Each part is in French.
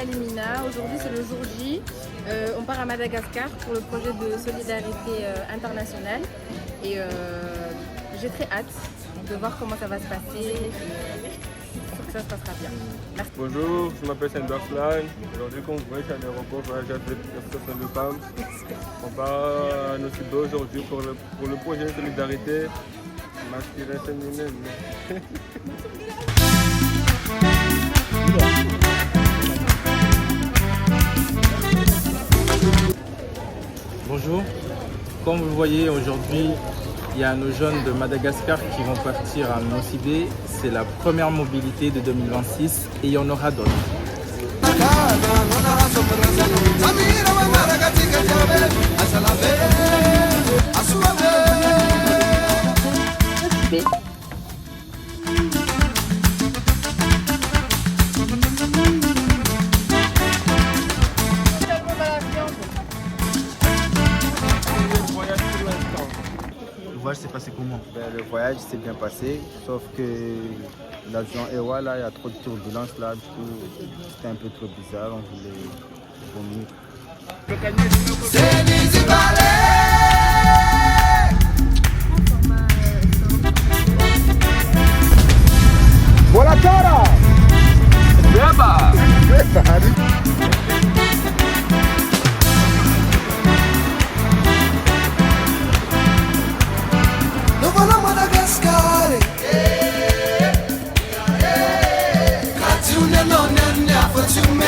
Lumina. Aujourd'hui, c'est le jour J. On part à Madagascar pour le projet de solidarité internationale. Et j'ai très hâte de voir comment ça va se passer. J'espère que ça se passera bien. Merci. Bonjour, je m'appelle Sandra Flan. Aujourd'hui, comme vous voyez, je suis à l'aéroport voyageur de l'association de femmes. On part à Nosy-Be aujourd'hui pour le projet de solidarité masculin féminin. Bonjour, comme vous le voyez aujourd'hui, il y a nos jeunes de Madagascar qui vont partir à Nosy-Be. C'est la première mobilité de 2026 et il y en aura d'autres. Le voyage s'est passé comment? Le voyage s'est bien passé, sauf que l'avion Ewa, là, il y a trop de turbulences là, du coup c'était un peu trop bizarre, on voulait vomir. Voilà cara! Eba! Nous voilà Madagascar. Katiune non nene afotume.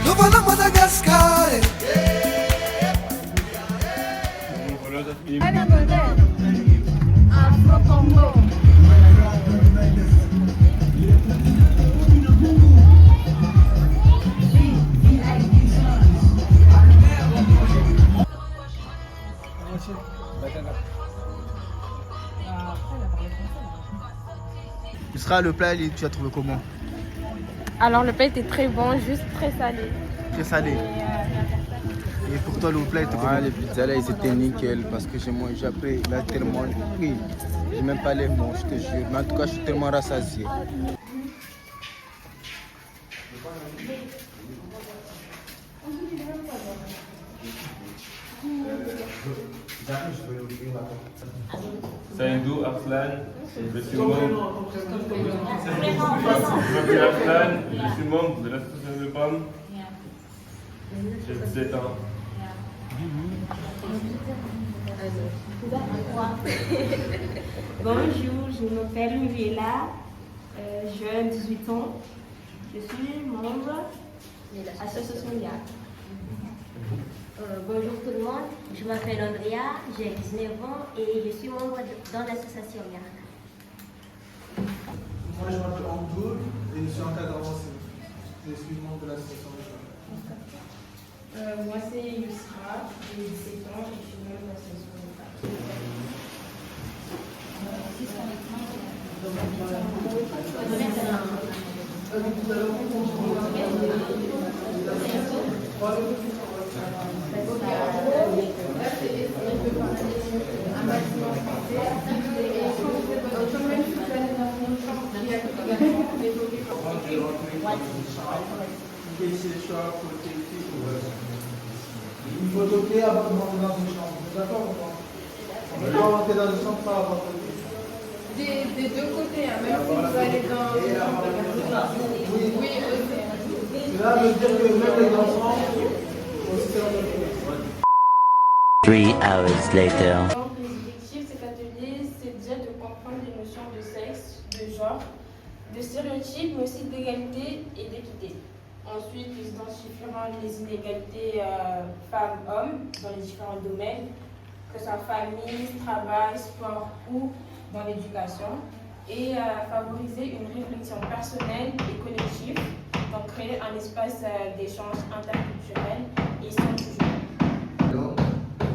Nous voilà Madagascar. Isra, le plat, tu as trouvé comment? Alors, le plat était très bon, juste très salé. Très salé. Et pour toi, le plat était comment? Les pizzas là, ils étaient nickel parce que j'ai mangé après, il a tellement pris. J'ai même pas les mots, je te jure. Mais en tout cas, je suis tellement rassasié. Saïdou Arslan, je suis membre. Je m'appelle Arslan, je suis membre de l'association de femmes. J'ai 17 ans. Bonjour, je m'appelle Muriela, j'ai 18 ans. Je suis membre de l'association YA. Bonjour tout le monde, je m'appelle Andrea, j'ai 19 ans et je suis membre dans l'association YARC. Moi je m'appelle Andoul et je suis encadrant aussi. Je suis membre de l'association YARC. Moi c'est Yusra, j'ai 17 ans et je suis membre de l'association Il faut toquer avant de rentrer dans une chambre. D'accord ou pas? On ne peut pas rentrer dans une chambre sans avoir toqué. Des deux côtés, hein, même si vous allez dans... Oui, oui. Cela veut dire que même les enfants aussi c'est leur toquer. 3 hours later. Donc, l'objectif de cet atelier, c'est déjà de comprendre les notions de sexe, de genre, de stéréotypes, mais aussi d'égalité et d'équité. Ensuite, nous identifierons les inégalités femmes-hommes dans les différents domaines, que ce soit famille, travail, sport ou dans l'éducation, et favoriser une réflexion personnelle et collective, donc créer un espace d'échange interculturel et sans jugement. Donc,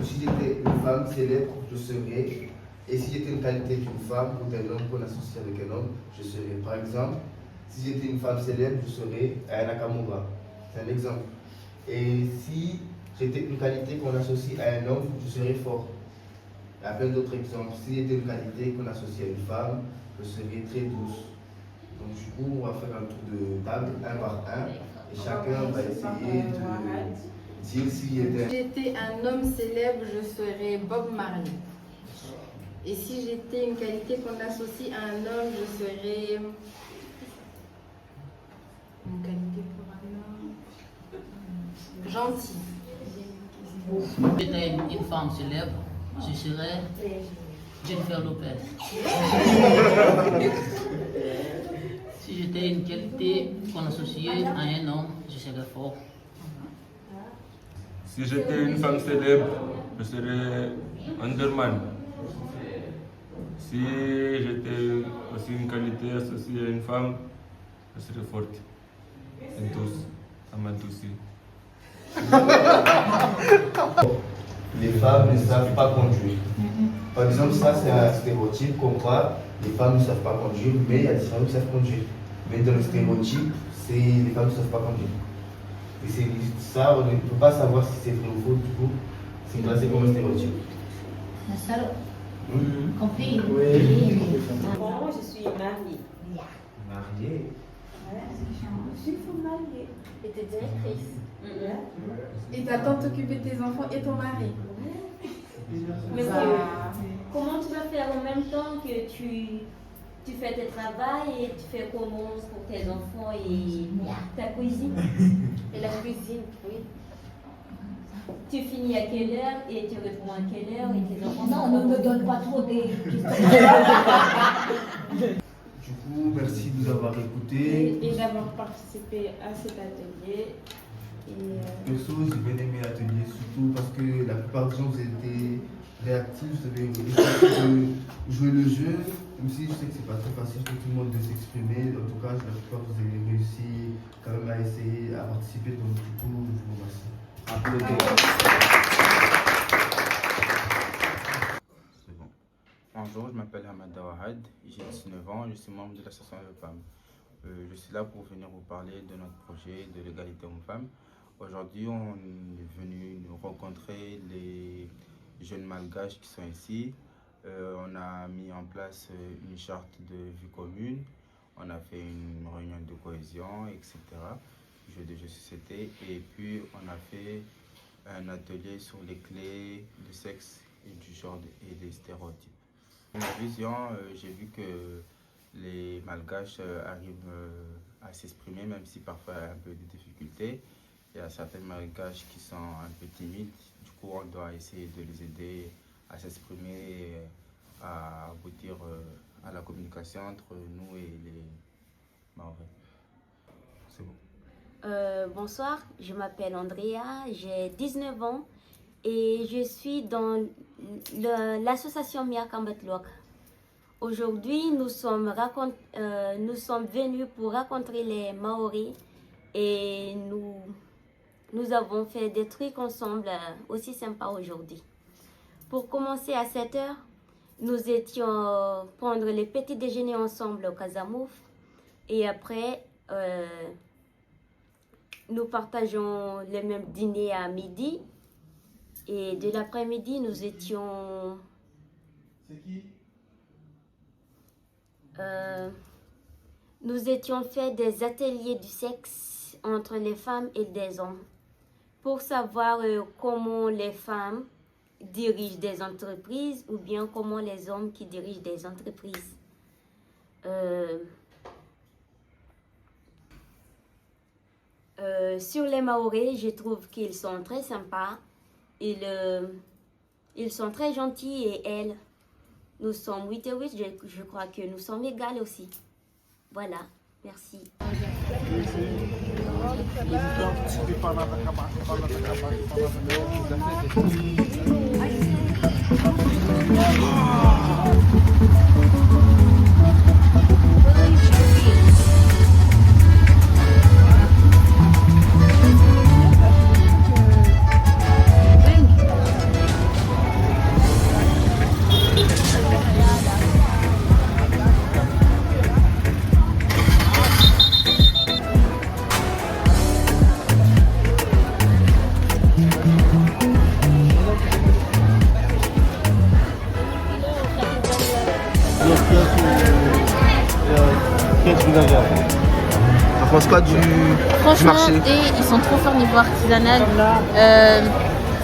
si j'étais une femme célèbre, je serais. Et si j'étais une qualité d'une femme ou d'un homme qu'on associe avec un homme, je serais. Par exemple, si j'étais une femme célèbre, je serais Aya Nakamura. C'est un exemple. Et si j'étais une qualité qu'on associe à un homme, je serais fort. Il y a plein d'autres exemples. S'il y a une qualité qu'on associe à une femme, je serai très douce. Donc du coup, on va faire un tour de table, un par un, et chacun va essayer de dire s'il était... Si j'étais un homme célèbre, je serais Bob Marley. Et si j'étais une qualité qu'on associe à un homme, je serais... Une qualité pour un homme... Gentil. Si j'étais une femme célèbre, je serais Jennifer Lopez. Si j'étais une qualité qu'on associait à un homme, je serais fort. Si j'étais une femme célèbre, je serais Underman. Si j'étais aussi une qualité associée à une femme, je serais forte. Et douce. Ça m'adoucit. Les femmes ne savent pas conduire. Par exemple, ça c'est un stéréotype comme quoi les femmes ne savent pas conduire, mais il y a des femmes qui savent conduire. Mais dans le stéréotype, c'est les femmes ne savent pas conduire. Et c'est ça, on ne peut pas savoir si c'est vrai ou faux, du coup, c'est classé comme un stéréotype. Compris? Oui. Moi, je suis mariée. Mariée? Je suis mariée. Et t'es directrice. Et t'attends de t'occuper de tes enfants et ton mari. Mais comment tu vas faire en même temps que tu fais tes travaux et tu fais comment pour tes enfants et ta cuisine? Et la cuisine, oui. Tu finis à quelle heure et tu réponds à quelle heure et tes enfants? Non, ne me donne pas trop des... Du coup, merci de nous avoir écoutés. Et d'avoir participé à cet atelier. Perso, j'ai bien aimé l'atelier, surtout parce que la plupart des gens, vous étiez réactifs, vous avez essayé de jouer le jeu, même si je sais que c'est pas très facile pour tout le monde de s'exprimer. En tout cas, la plupart, vous avez réussi quand même à essayer, à participer, donc du coup, je vous remercie. C'est bon. Bonjour, je m'appelle Hamad Dawahad, j'ai 19 ans, je suis membre de l'association de femmes. Je suis là pour venir vous parler de notre projet de l'égalité homme-femme. Aujourd'hui, on est venu nous rencontrer les jeunes malgaches qui sont ici. On a mis en place une charte de vie commune. On a fait une réunion de cohésion, etc. Jeux de société. Et puis, on a fait un atelier sur les clés du sexe et du genre et des stéréotypes. Dans ma vision, j'ai vu que les malgaches arrivent à s'exprimer, même si parfois il y a un peu de difficultés. Il y a certains malgaches qui sont un peu timides, du coup on doit essayer de les aider à s'exprimer et à aboutir à la communication entre nous et les Maoris. C'est bon. Bonsoir, je m'appelle Andrea, j'ai 19 ans et je suis dans l'association Miakambatlok. Aujourd'hui, nous sommes venus pour rencontrer les Maoris et nous avons fait des trucs ensemble aussi sympas aujourd'hui. Pour commencer à 7 h, nous étions prendre les petits déjeuners ensemble au Casamouf et après, nous partageons le même dîner à midi et de l'après-midi, nous étions... C'est qui? Nous étions fait des ateliers du sexe entre les femmes et les hommes pour savoir comment les femmes dirigent des entreprises ou bien comment les hommes qui dirigent des entreprises. Sur les Maoris, je trouve qu'ils sont très sympas. Ils sont très gentils et elles. Nous sommes 8 et 8, je crois que nous sommes égales aussi. Voilà, merci. sketch du Gaga. T'en penses quoi du Franchement, marché? ils sont trop forts niveau artisanal.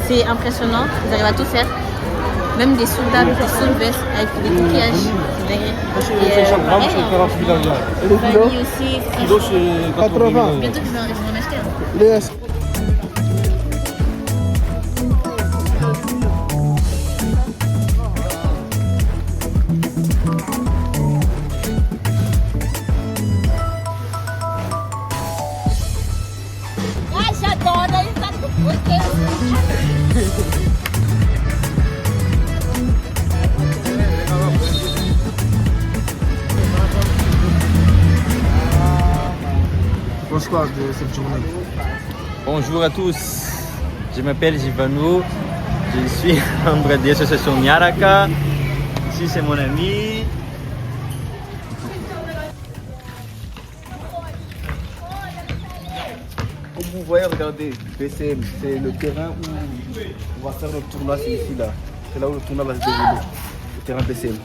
C'est impressionnant, ils arrivent à tout faire. Même des soldats, des soulevesses avec des coquillages. C'est chaque gramme, c'est 40 000 Gaga. Et le kilo aussi. Kilo, c'est 80 000 Gaga. Bientôt, je vais en acheter un. Tu penses quoi de cette journée? Bonjour à tous, je m'appelle Givano, je suis membre de l'association Miaraka. Ici c'est mon ami. Comme vous voyez, regardez, PCM, c'est le terrain où on va faire notre tournoi, c'est ici là. C'est là où le tournoi va se dérouler, le terrain PCM.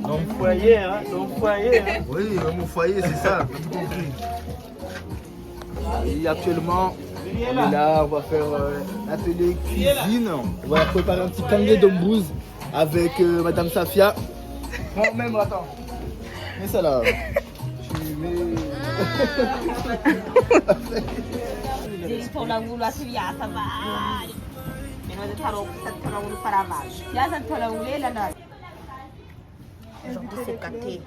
Dans le foyer, hein, dans le foyer. Hein. Oui, mon foyer, c'est ça, t'as tout compris. Et actuellement, on est là, on va faire un atelier cuisine. On va préparer un petit kangué d'ombrouz avec Madame Safia. Moi-même, attends. Mets ça là. Tu mets... Aujourd'hui c'est gâté.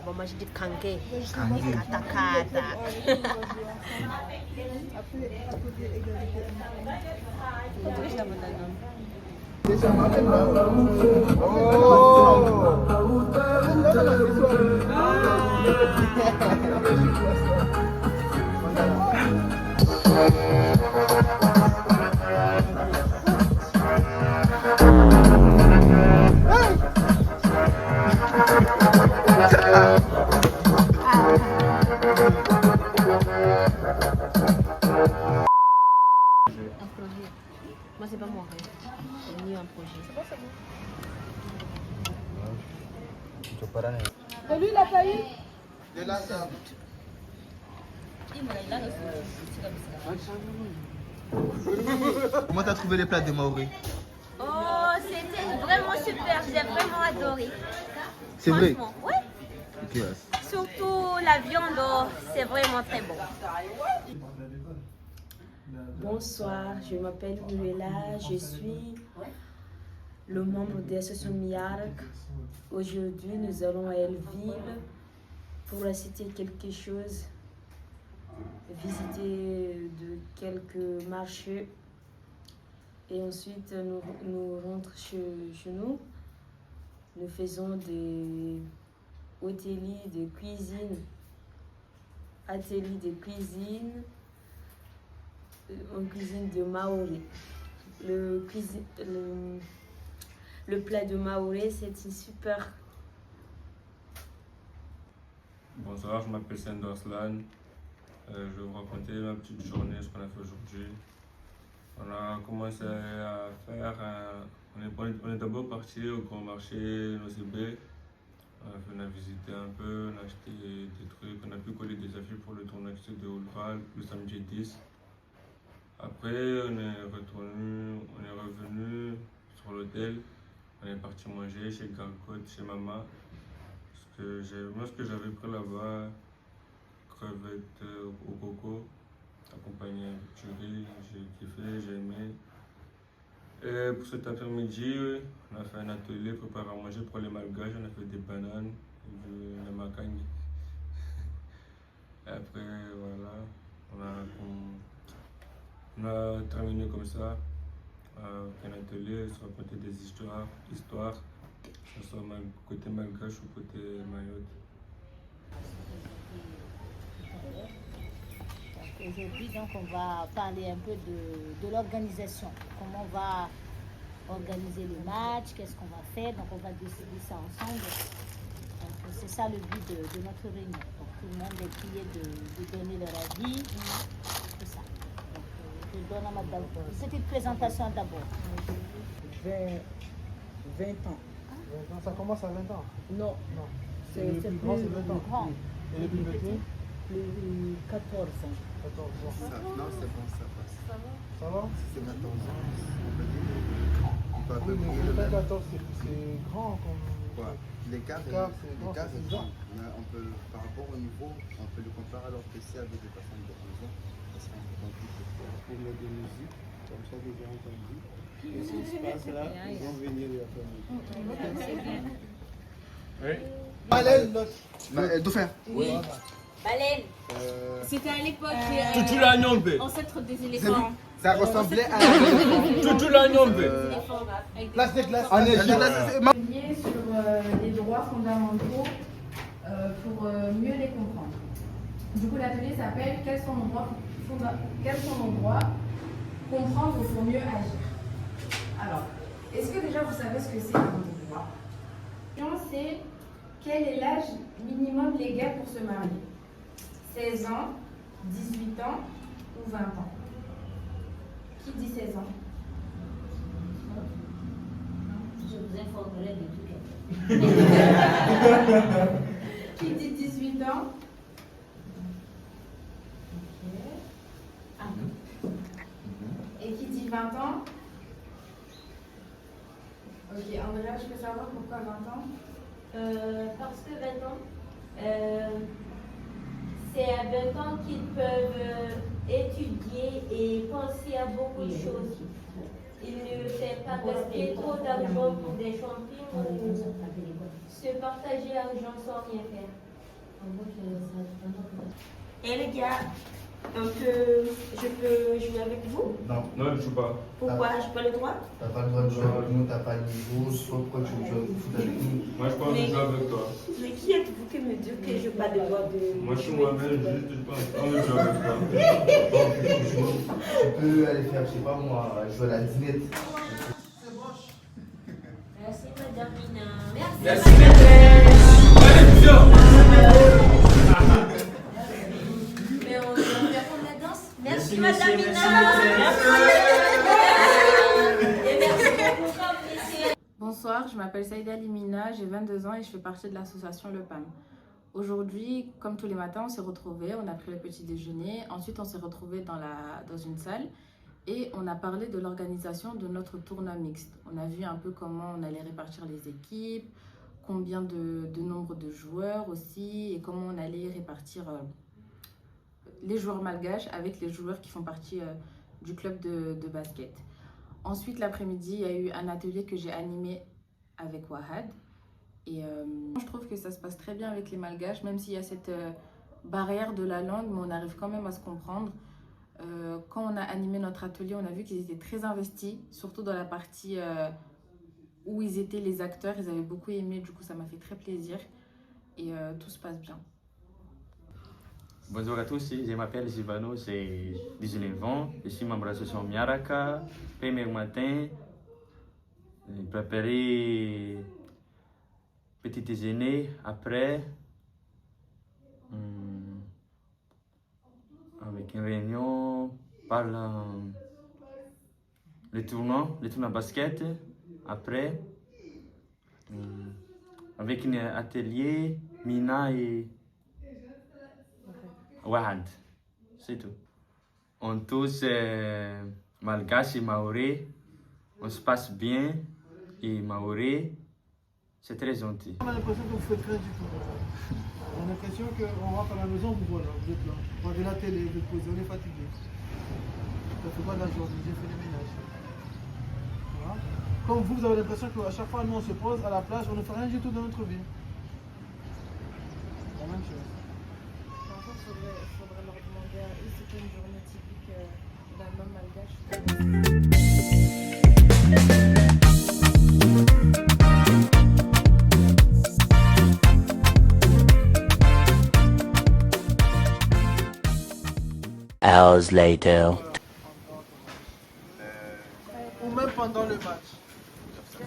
Bon, moi je dis kanké. Kata kata. Moi, c'est pas moi. C'est mieux un projet. Et lui, il a pas eu? De la table. Comment t'as trouvé les plats de Maoré? Oh, c'était vraiment super, j'ai vraiment adoré. C'est vrai? Oui. Okay. Surtout la viande, oh, c'est vraiment très bon. Bonsoir, je m'appelle Uruela, je suis le membre de l'association Miaraka. Aujourd'hui, nous allons à Elville pour assister quelque chose, visiter de quelques marchés et ensuite nous rentrons chez nous. Nous faisons des hôteliers de cuisine, ateliers de cuisine, en cuisine de Maoré. Le plat de Maoré, c'est une super. Bonsoir, je m'appelle Sendo Arslan. Je vais vous raconter ma petite journée, ce qu'on a fait aujourd'hui. On a commencé à faire on est d'abord parti au grand marché Nosibé. On a visité un peu, on a acheté des trucs, on a pu coller des affiches pour le tournoi qui se déroulera le samedi 10. Après, on est revenu sur l'hôtel, on est parti manger chez Garcotte, chez Mama. Moi, ce que j'avais pris là-bas, crevettes au coco, accompagné avec du riz, j'ai kiffé, j'ai aimé. Et pour cet après-midi, on a fait un atelier préparé à manger pour les malgaches, on a fait des bananes, de la macagne. Et après, voilà, on a terminé comme ça, un atelier, se raconter des histoires, que ce soit côté malgache ou côté mayotte. Aujourd'hui, donc, on va parler un peu de l'organisation, comment va organiser le match, qu'est-ce qu'on va faire. Donc on va décider ça ensemble. Donc c'est ça le but de notre réunion. Donc tout le monde est prié de donner leur avis. C'est ça. Donc je donne à madame. C'était une présentation d'abord. 20 ans. Ça commence à 20 ans? Non. C'est le plus grand, c'est 20 ans. Et le plus petit? Plus 14 ans. 14 ans. Non, c'est bon, ça passe. Ça va? C'est 14 ans. On peut Oui, mais 14, c'est grand comme... Ouais. L'écart est grand. Mais on peut, par rapport au niveau, on peut le comparer à l'orchestre avec des personnes de 11 ans. Ça sera un peu compliqué. Pour les deux musiques, comme ça, déjà entendu. Et ce qui se passe là, ils vont venir y après. Oui. Baleine, Dauphin. Oui. Baleine. C'était à l'époque Tutu la nyombe. ancêtre des éléphants. Ça ressemblait à un Tutu la nyombe. place de glace. Lié sur les droits fondamentaux pour mieux les comprendre. Du coup, l'atelier s'appelle Quels sont nos droits comprendre pour mieux agir. Alors, est-ce que déjà vous savez ce que c'est un droit? C'est quel est l'âge minimum légal pour se marier? 16 ans, 18 ans ou 20 ans? Qui dit 16 ans? Je vous informerai de tout. Qui dit 18 ans? Et qui dit 20 ans? Ok, Andrea, je peux savoir pourquoi 20 ans? Parce que 20 ans, c'est à 20 ans qu'ils peuvent étudier et penser à beaucoup de choses. Ils ne font pas gaspiller trop d'argent pour des shopping ou se partager l'argent sans rien faire. Et les gars, je peux jouer avec vous? Non. Non, je ne joue pas. Pourquoi? J'ai pas le droit? T'as pas le droit de jouer avec nous, t'as pas le niveau, soit pourquoi tu veux jouer au foot avec nous. Moi, je pense que je joue avec toi. Mais qui êtes-vous qui me dit que je n'ai pas le droit de... Moi, je suis moi-même, juste, je pense pas que je joue avec toi. Tu peux aller faire, je sais pas moi, jouer à la dinette. Merci Madame Mina. Merci, maîtresse. Mais on va faire comme la danse. Merci Madame Mina. Et merci beaucoup. Bonsoir, je m'appelle Saïda Limina, j'ai 22 ans et je fais partie de l'association Le PAM. Aujourd'hui, comme tous les matins, on s'est retrouvés, on a pris le petit déjeuner, ensuite on s'est retrouvés dans une salle et on a parlé de l'organisation de notre tournoi mixte. On a vu un peu comment on allait répartir les équipes, combien de nombre de joueurs aussi et comment on allait répartir les joueurs malgaches avec les joueurs qui font partie du club de basket. Ensuite, l'après-midi, il y a eu un atelier que j'ai animé avec Wahad. Et je trouve que ça se passe très bien avec les Malgaches, même s'il y a cette barrière de la langue, mais on arrive quand même à se comprendre. Quand on a animé notre atelier, on a vu qu'ils étaient très investis, surtout dans la partie où ils étaient les acteurs. Ils avaient beaucoup aimé, du coup ça m'a fait très plaisir. Et tout se passe bien. Bonjour à tous, je m'appelle Givano, j'ai 19 ans, je suis membre de l'association Miaraka. Premier matin, j'ai préparé petit déjeuner, après, avec une réunion, par le tournoi basket, après, avec un atelier, Mina et Wahad, c'est tout. On tous malgaches et maoris, on se passe bien et maoris, c'est très gentil. On a l'impression que vous faites rien du tout. On a l'impression qu'on rentre à la maison, vous voilà, vous êtes là. Vous regardez la télé, vous êtes posé, on est fatigué. Ça fait pas de la journée, j'ai fait les ménages. Voilà. Comme vous avez l'impression qu'à chaque fois, nous on se pose à la plage, on ne fait rien du tout dans notre vie. La même chose. Il faudrait leur demander à eux c'était une journée typique d'un homme malgache. Hours later. Ou même pendant le match. On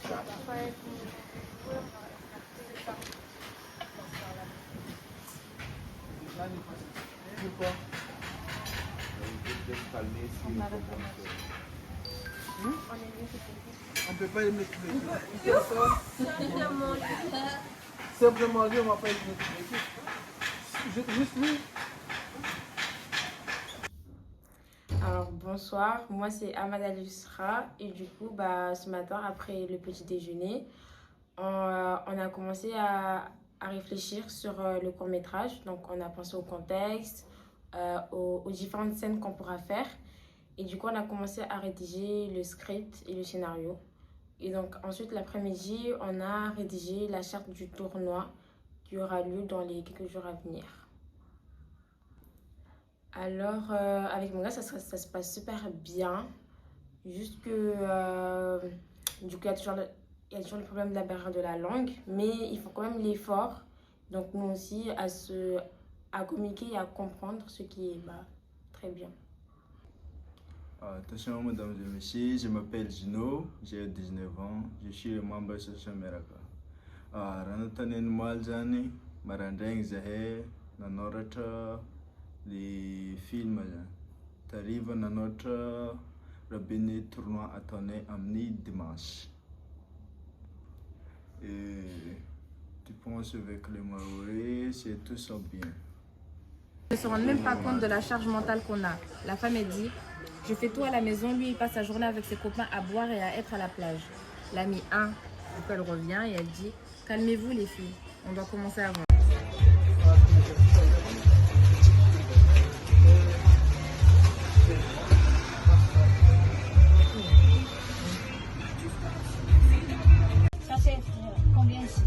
ne peut pas les mettre les simplement lui, on va pas les mettre juste lui. Alors bonsoir, moi c'est Amada Lusra et du coup ce matin après le petit déjeuner on a commencé à réfléchir sur le court-métrage. Donc on a pensé au contexte, aux différentes scènes qu'on pourra faire et du coup on a commencé à rédiger le script et le scénario. Et donc ensuite l'après-midi on a rédigé la charte du tournoi qui aura lieu dans les quelques jours à venir. Alors, avec mon gars, ça se passe super bien. Juste que, du coup, il y a toujours le problème de la barrière de la langue. Mais ils font quand même l'effort. Donc, nous aussi, à communiquer et à comprendre ce qui est très bien. Attention, mesdames et messieurs, je m'appelle Gino, j'ai 19 ans, je suis le membre de l'association Meraka. Ranatanen Malzani, Marandeng Zahe, Nanorata. Les films t'arrives dans notre rabine tournoi à tourner amni dimanche. Et tu penses avec les Maoris, c'est tout ça bien. Ils ne se rendent même pas compte de la charge mentale qu'on a. La femme elle dit, je fais tout à la maison, lui il passe sa journée avec ses copains à boire et à être à la plage. L'amie 1, elle revient et elle dit, calmez-vous les filles, on doit commencer avant. Combien ici?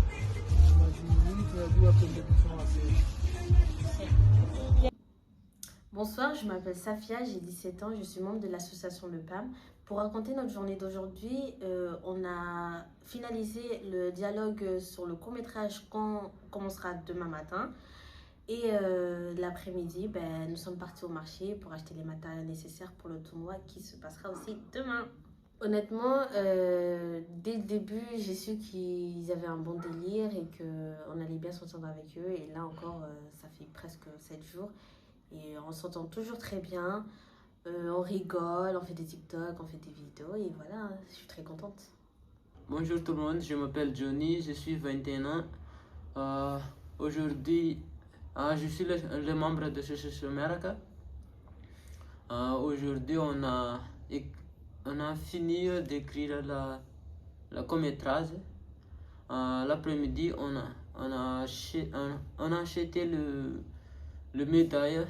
Bonsoir, je m'appelle Safia, j'ai 17 ans, je suis membre de l'association Le PAM. Pour raconter notre journée d'aujourd'hui, on a finalisé le dialogue sur le court-métrage qu'on commencera demain matin. Et l'après-midi, nous sommes partis au marché pour acheter les matériels nécessaires pour le tournoi qui se passera aussi demain. Honnêtement, dès le début, j'ai su qu'ils avaient un bon délire et qu'on allait bien s'entendre avec eux. Et là encore, ça fait presque 7 jours. Et on s'entend toujours très bien. On rigole, on fait des TikTok, on fait des vidéos. Et voilà, je suis très contente. Bonjour tout le monde, je m'appelle Johnny, je suis 21 ans. Aujourd'hui, je suis le membre de l'association Meraka. Aujourd'hui, on a fini d'écrire la court-métrage. L'après-midi, on a acheté le médaille,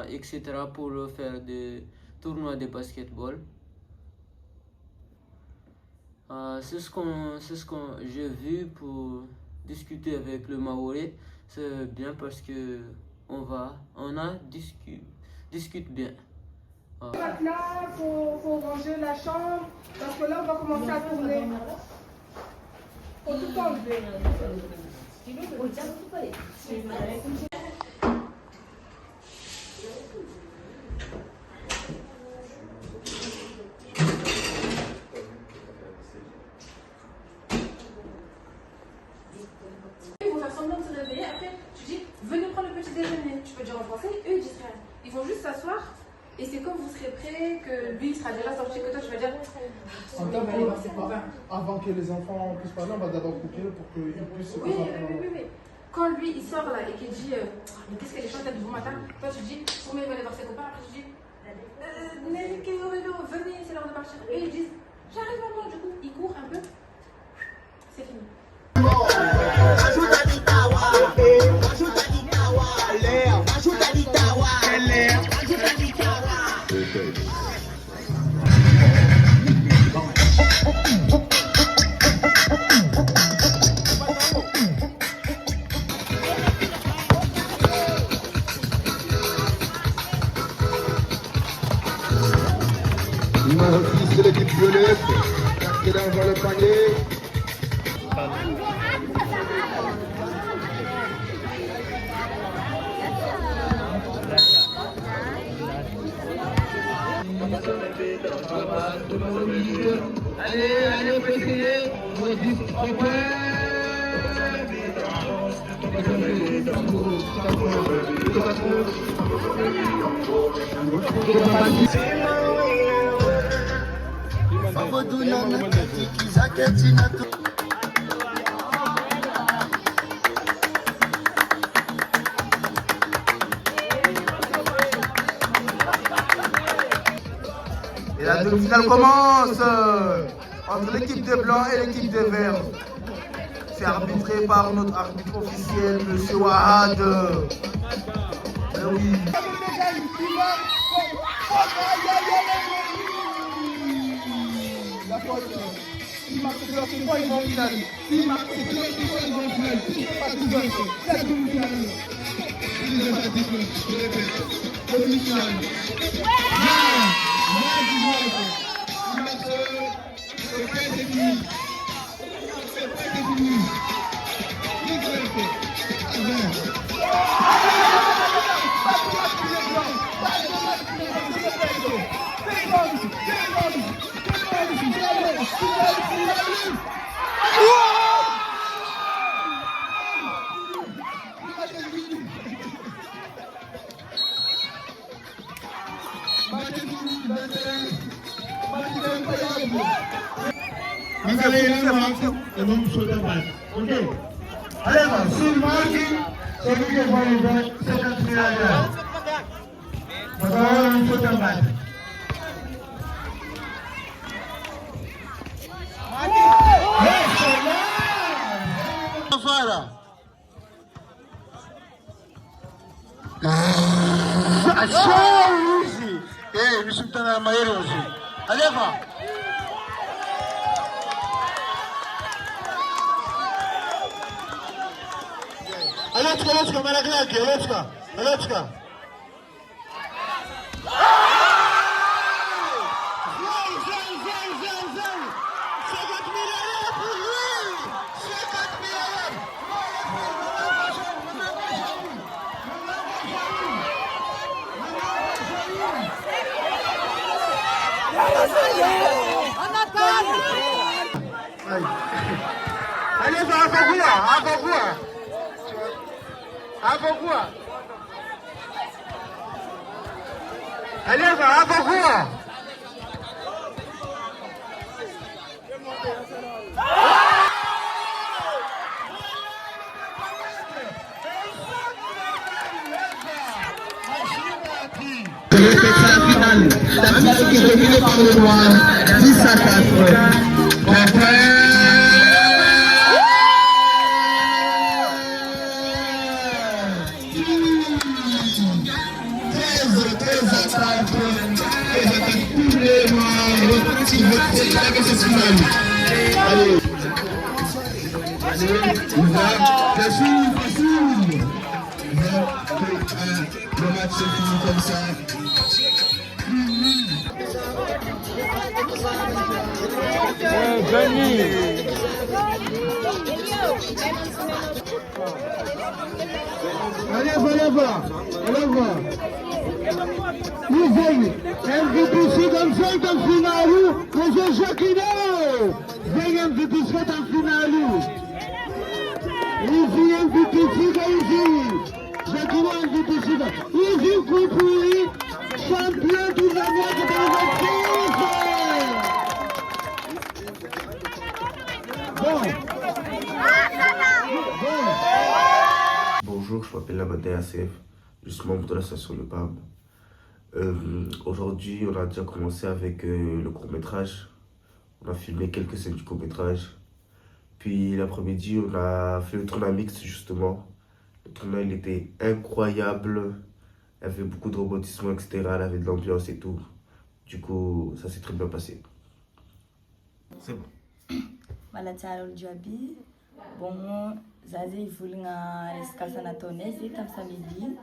etc. pour faire des tournois de basketball. C'est ce que j'ai vu pour discuter avec le Maori. C'est bien parce que on discute bien. Là, faut ranger la chambre parce que là on va commencer à tourner. Faut tout enlever. Ils vont faire semblant de se réveiller, après tu dis venez prendre le petit déjeuner. Tu peux dire en français, eux ils disent rien. Ils vont juste s'asseoir. Et c'est quand vous serez prêt que lui sera déjà sorti, que toi tu vas dire avant que les enfants puissent parler, on va d'abord couper pour qu'ils puissent se concentrer. Oui. Quand lui il sort là et qu'il dit mais qu'est-ce qu'elle est chante du bon matin, toi tu dis pour moi il va aller voir ses copains, après tu dis venez, c'est l'heure de partir. Et ils disent j'arrive maman, du coup ils courent un peu, c'est fini. Numéro 6 de l'équipe violette, qui est dans le panier. Allez, allez, Et la demi-finale commence entre l'équipe des Blancs et l'équipe des Verts. C'est arbitré par notre arbitre officiel, M. Wahad. Oui. Allez, sur le marque, celui qui voit les gens, c'est un triage. Nous avons une faute en bas. Eh, nous sommes dans la maillot aussi. Allez, va. Aleczka, Malagraki, Aleczka. Allez, va, Allez, va, La finale qui est dominée par le noir, 10 à 4. Allez, le match se finit comme ça. Allez, va. Nous vem MVP dans le final, nous Jaquinho. Vem MVP dans le final. Easy MVP easy. Jaquinho MVP easy Coupoui, champion du Zambique de 2026. Bonjour, je m'appelle Labadé ACF, je suis membre de l'association Le PAM. Aujourd'hui, on a déjà commencé avec le court-métrage. On a filmé quelques scènes du court-métrage. Puis l'après-midi, on a fait le tournoi mixte justement. Le tournoi, il était incroyable. Il y avait beaucoup de rebondissements, etc. Il y avait de l'ambiance et tout. Du coup, ça s'est très bien passé. C'est bon. Malatsaro Djabi. Bon, Zazie Vulnga Escalsanatone, c'est un samedi.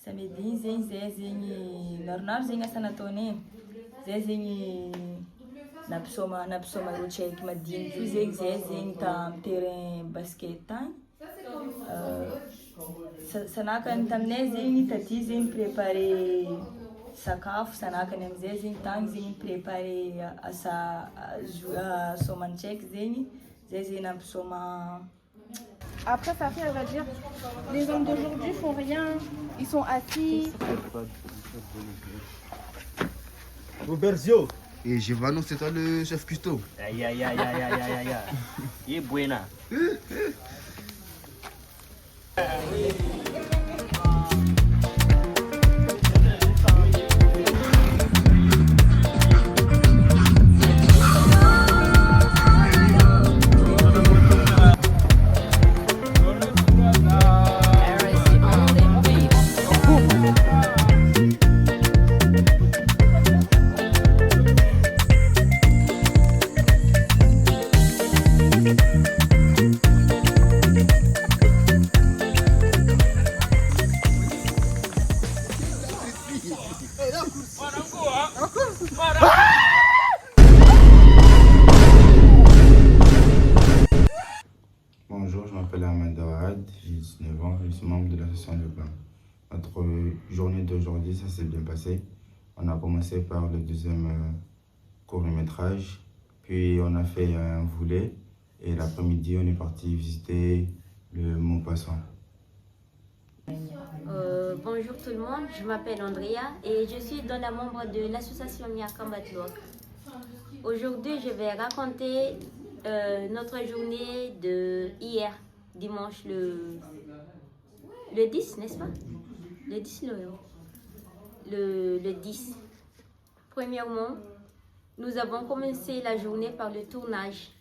Samedi, zeng normal zeng sanatone. Zeng napsoma rochek madin. Tu zeng tam terrain basket time. Sanakan tamne zeng tati zeng préparer sakaf. Sanakan zeng tang zeng préparer asa somanchek zeng. Zézinab Soma. Après, sa fille, elle va dire les hommes d'aujourd'hui font rien, ils sont assis. Roberto. Et Giovanni, c'est toi le chef custo. Aïe, aïe, aïe, aïe, aïe, aïe, aïe. Il est buena. Bonjour, je m'appelle Ahmed Dawad, j'ai 19 ans, je suis membre de l'association Le Plan. Notre journée d'aujourd'hui, ça s'est bien passé. On a commencé par le deuxième court-métrage, puis on a fait un volet et l'après-midi, on est parti visiter le Mont Poisson. Bonjour tout le monde, je m'appelle Andrea et je suis dans la membre de l'association Miakambatlok. Aujourd'hui, je vais raconter notre journée de hier, dimanche le 10, n'est-ce pas? Le 10 novembre. Le 10. Premièrement, nous avons commencé la journée par le tournage.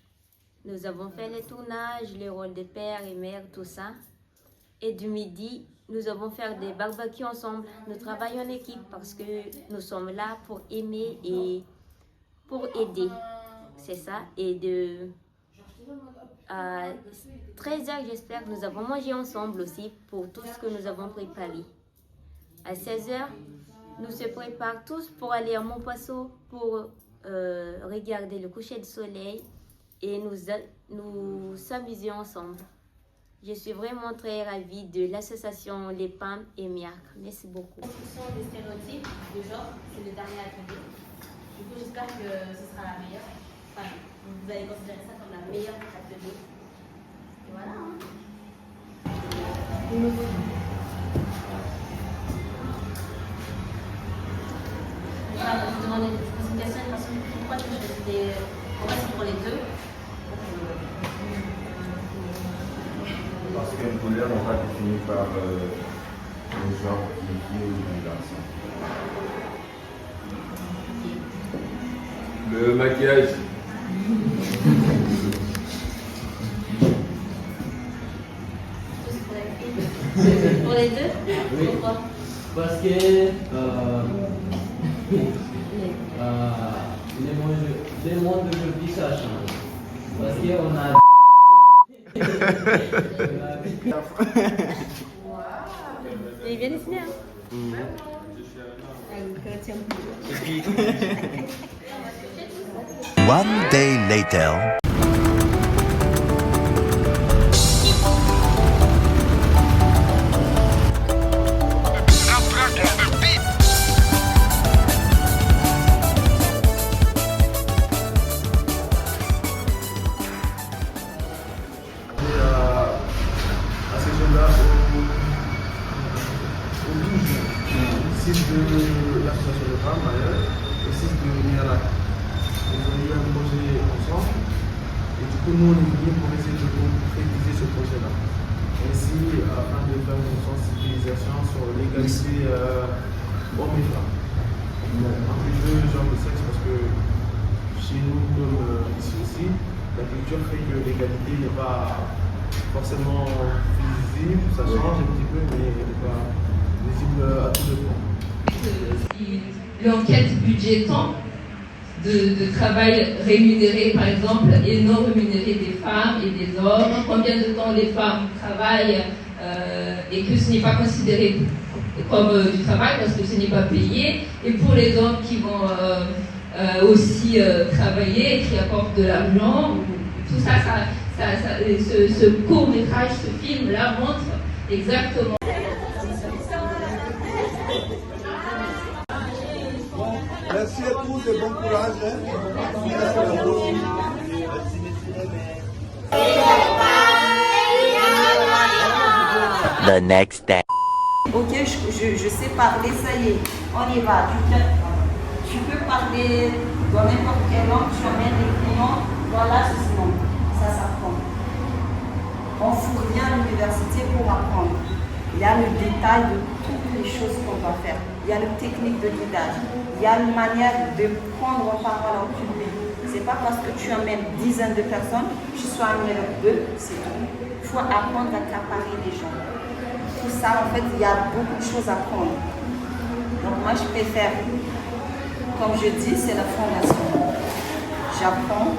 Nous avons fait le tournage, les rôles de père et mère, tout ça. Et du midi, nous avons fait des barbecues ensemble. Nous travaillons en équipe parce que nous sommes là pour aimer et pour aider. C'est ça. Et de 13h, j'espère que nous avons mangé ensemble aussi pour tout ce que nous avons préparé. À 16h, nous se préparons tous pour aller à Montpoisson pour regarder le coucher du soleil et nous s'amuser ensemble. Je suis vraiment très ravie de l'association Les PAM et MIAC. Merci beaucoup. Ce sont des stéréotypes de genre, c'est le dernier atelier. Du coup, j'espère que ce sera la meilleure. Enfin, vous allez considérer ça comme la meilleure atelier. Et voilà. Je vais vous demander des explications parce que pourquoi tu choisis des... Pourquoi c'est pour les deux? Parce qu'une couleur n'est pas définie par le genre d'une fille ou d'un garçon. Le maquillage. Pour les deux? Oui. Pourquoi? Parce que les mondes d'aujourd'hui ça change. Parce qu'on a Il est bien dessiné, hein? One day later. De l'association de femmes d'ailleurs, et 6 de Miarak. Ils ont eu un projet ensemble, et du coup nous on est venus pour essayer de concrétiser ce projet-là. Ainsi, afin de faire une sensibilisation sur l'égalité hommes et femmes. Entre les deux genres de sexe, parce que chez nous, comme ici aussi, la culture fait que l'égalité n'est pas forcément visible, ça change un petit peu, mais elle n'est pas visible à tous les points. L'enquête budgétant de travail rémunéré, par exemple, et non rémunéré des femmes et des hommes, combien de temps les femmes travaillent et que ce n'est pas considéré comme du travail parce que ce n'est pas payé, et pour les hommes qui vont aussi travailler et qui apportent de l'argent, tout ça, ce court-métrage, ce film-là montre exactement. Merci à tous et bon courage. The next day. Ok, je sais parler, ça y est, on y va. Tu peux parler dans n'importe quelle langue, tu amènes les prénoms, voilà, ceci, non. Ça s'apprend. On ne fout rien à l'université pour apprendre. Il y a le détail de toutes les choses qu'on doit faire. Il y a une technique de guidage. Il y a une manière de prendre en parole en public. Ce n'est pas parce que tu amènes dizaines de personnes, tu sois amené avec deux, c'est tout. Il faut apprendre à accaparer les gens. Tout ça, en fait, il y a beaucoup de choses à prendre. Donc moi, je préfère, comme je dis, c'est la fondation. J'apprends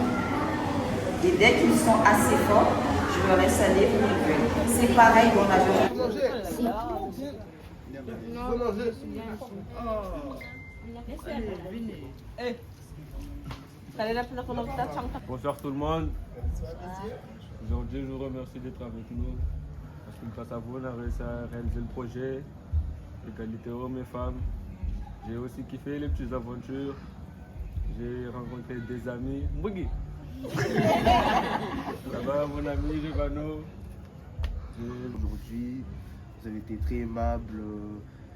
et dès qu'ils sont assez forts, je leur laisse aller où ils veulent. C'est pareil dans la journée. Bonsoir tout le monde. Aujourd'hui, je vous remercie d'être avec nous. Parce que grâce à vous, on a réussi à réaliser le projet Égalité hommes et femmes. J'ai aussi kiffé les petites aventures. J'ai rencontré des amis. Mbougi. Là-bas, mon ami Rivano. Aujourd'hui, vous avez été très aimable.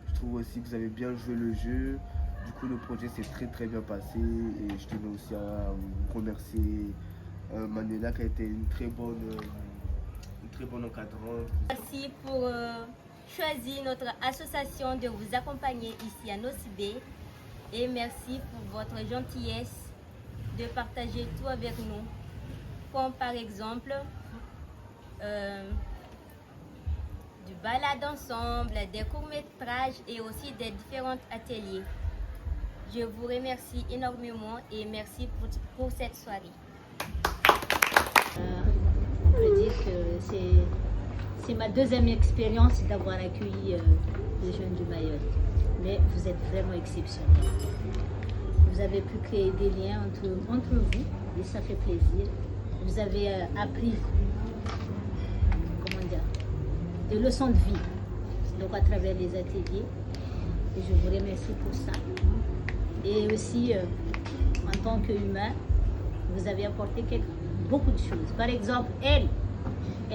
Je trouve aussi que vous avez bien joué le jeu. Du coup, le projet s'est très bien passé. Et je tenais aussi à vous remercier Manuela qui a été une très bonne encadrante. Merci pour choisir notre association de vous accompagner ici à Nosibé. Et merci pour votre gentillesse de partager tout avec nous. Comme par exemple du balade ensemble, des courts-métrages et aussi des différents ateliers. Je vous remercie énormément et merci pour cette soirée. On peut dire que c'est ma deuxième expérience d'avoir accueilli les jeunes du Mayotte. Mais vous êtes vraiment exceptionnels. Vous avez pu créer des liens entre vous et ça fait plaisir. Vous avez appris, des leçons de vie, donc à travers les ateliers. Et je vous remercie pour ça. Et aussi, en tant qu'humain, vous avez apporté beaucoup de choses. Par exemple, elle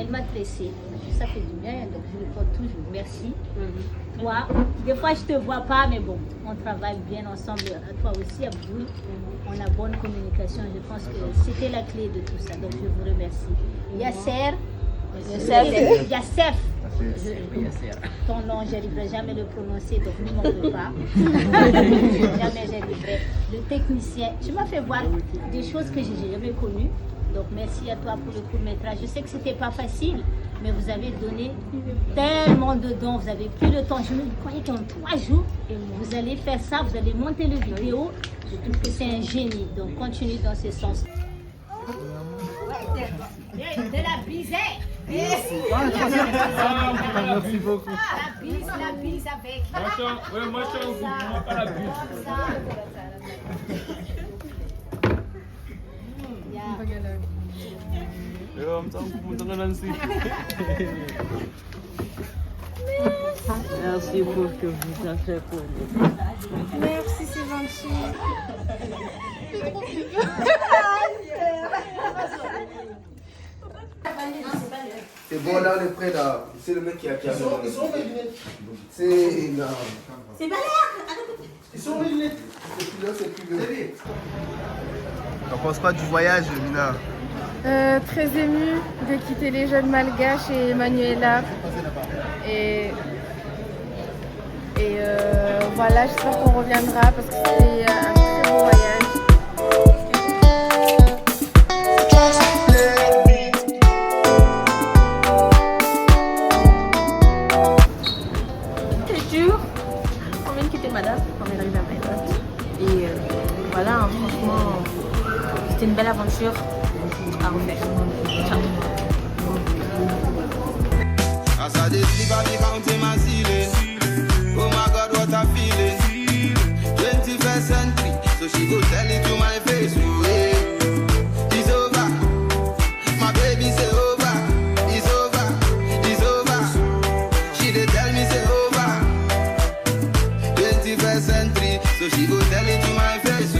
m'a tressée. Ça fait du bien, donc je lui porte toujours merci. Toi, des fois je te vois pas, mais bon, on travaille bien ensemble. Toi aussi, Abdou, on a bonne communication. Je pense que c'était la clé de tout ça, donc je vous remercie. Yasser, ton nom, je n'arriverai jamais à le prononcer, donc ne m'en veux pas. Jamais j'arriverai. Le technicien, tu m'as fait voir des choses que je n'ai jamais connues. Donc merci à toi pour le court-métrage. Je sais que c'était pas facile, mais vous avez donné tellement de dons. Vous avez pris le temps. Je me croyais qu'en 3 jours, vous allez faire ça, vous allez monter le vidéo. Je trouve que c'est un génie. Donc continue dans ce sens. De la bise. Merci beaucoup. La bise avec. Moi, je suis pas la bise. Merci pour ce que vous avez fait pour nous. Merci, c'est gentil. C'est bon, là on est prêt là. C'est le mec qui a Ils sont mes lunettes. C'est là. C'est Balaire. Ils sont mes lunettes. C'est plus là, c'est plus là. T'en penses quoi du voyage, Mina? Très émue de quitter les jeunes malgaches et Manuela. Et voilà, j'espère qu'on reviendra parce que c'était un très beau voyage. On vient de quitter Madame, on est arrivé à Mayotte. Et voilà, hein, franchement, c'était une belle aventure à refaire. Ciao. As I dey sleep, I be counting my ceiling. Oh my God, what a feeling. 21st century, so she go tell it to my face. Oh, yeah. It's over, my baby say over. It's over, it's over. She dey tell me say over. 21st century, so she go tell it to my face.